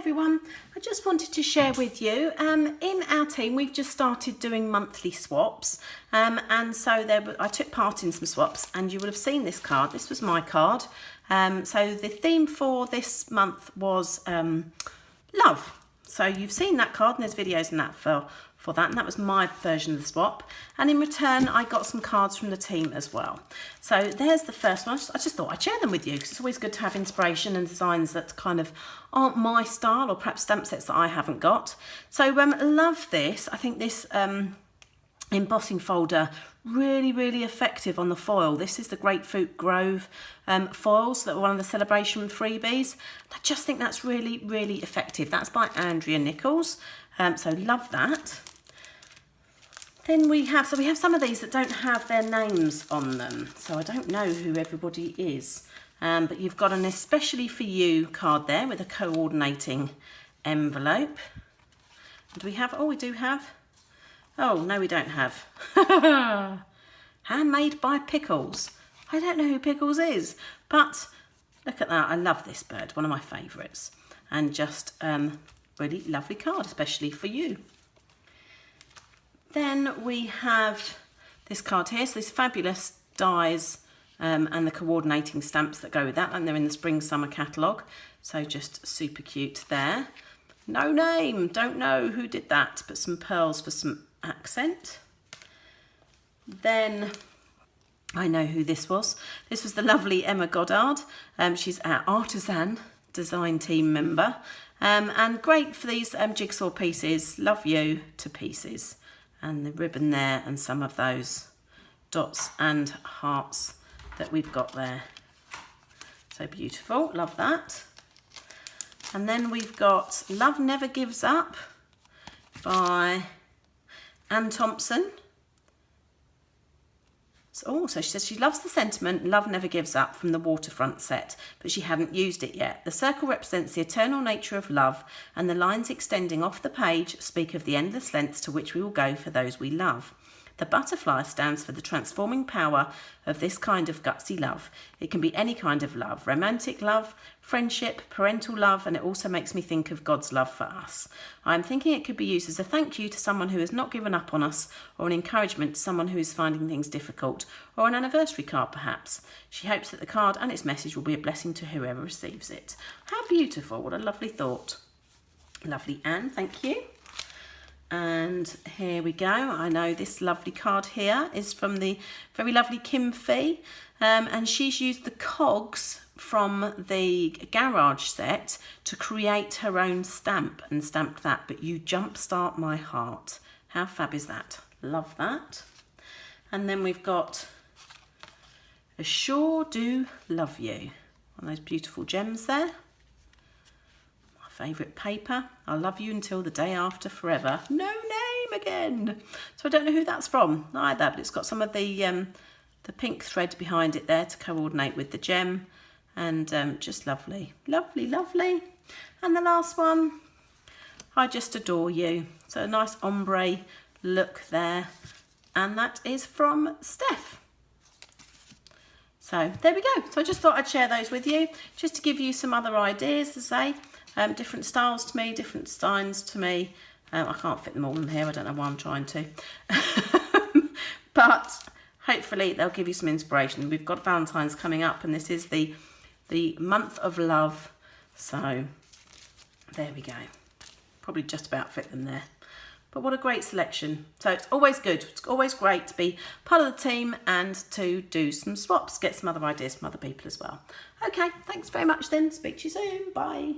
everyone, I just wanted to share with you, in our team we've just started doing monthly swaps, and so I took part in some swaps, and you will have seen this card. This was my card. So the theme for this month was love. So you've seen that card, and there's videos in that for that, and that was my version of the swap. And in return, I got some cards from the team as well. So there's the first one. I just thought I'd share them with you, because it's always good to have inspiration and designs that kind of aren't my style, or perhaps stamp sets that I haven't got. So love this. I think this embossing folder really effective on the foil. This is the Grapefruit Grove foils that were one of the celebration freebies. I just think that's really effective. That's by Andrea Nichols. So love that. Then we have some of these that don't have their names on them, so I don't know who everybody is. But you've got an especially for you card there with a coordinating envelope. Do we have? Oh, we do have. Oh, no, we don't have. Handmade by Pickles. I don't know who Pickles is, but look at that. I love this bird, one of my favourites. And just really lovely card, especially for you. Then we have this card here. So this fabulous dies and the coordinating stamps that go with that, and they're in the spring summer catalogue. So just super cute there. No name, don't know who did that, but some pearls for some accent. Then I know who this was. This was the lovely Emma Goddard. She's our artisan design team member, and great for these jigsaw pieces. Love you to pieces. And the ribbon there, and some of those dots and hearts that we've got there. So beautiful, love that. And then we've got Love Never Gives Up by Anne Thompson. So she says she loves the sentiment, Love Never Gives Up, from the Waterfront set, but she hadn't used it yet. The circle represents the eternal nature of love, and the lines extending off the page speak of the endless lengths to which we will go for those we love. The butterfly stands for the transforming power of this kind of gutsy love. It can be any kind of love, romantic love, friendship, parental love, and it also makes me think of God's love for us. I'm thinking it could be used as a thank you to someone who has not given up on us, or an encouragement to someone who is finding things difficult, or an anniversary card perhaps. She hopes that the card and its message will be a blessing to whoever receives it. How beautiful, what a lovely thought. Lovely Anne, thank you. And here we go. I know this lovely card here is from the very lovely Kim Fee, and she's used the cogs from the garage set to create her own stamp and stamped that. But you jumpstart my heart. How fab is that? Love that. And then we've got I Sure Do Love You. One of those beautiful gems there. Favourite paper. I love you until the day after forever. No name again. So I don't know who that's from either, but it's got some of the pink thread behind it there to coordinate with the gem, and just lovely. And the last one, I Just Adore You. So a nice ombre look there, and that is from Steph. So there we go. So I just thought I'd share those with you, just to give you some other ideas, to say. Different styles to me, different steins to me. I can't fit them all in here. I don't know why I'm trying to. But hopefully they'll give you some inspiration. We've got Valentine's coming up, and this is the month of love. So there we go. Probably just about fit them there. But what a great selection. So it's always good. It's always great to be part of the team and to do some swaps, get some other ideas from other people as well. Okay, thanks very much then. Speak to you soon. Bye.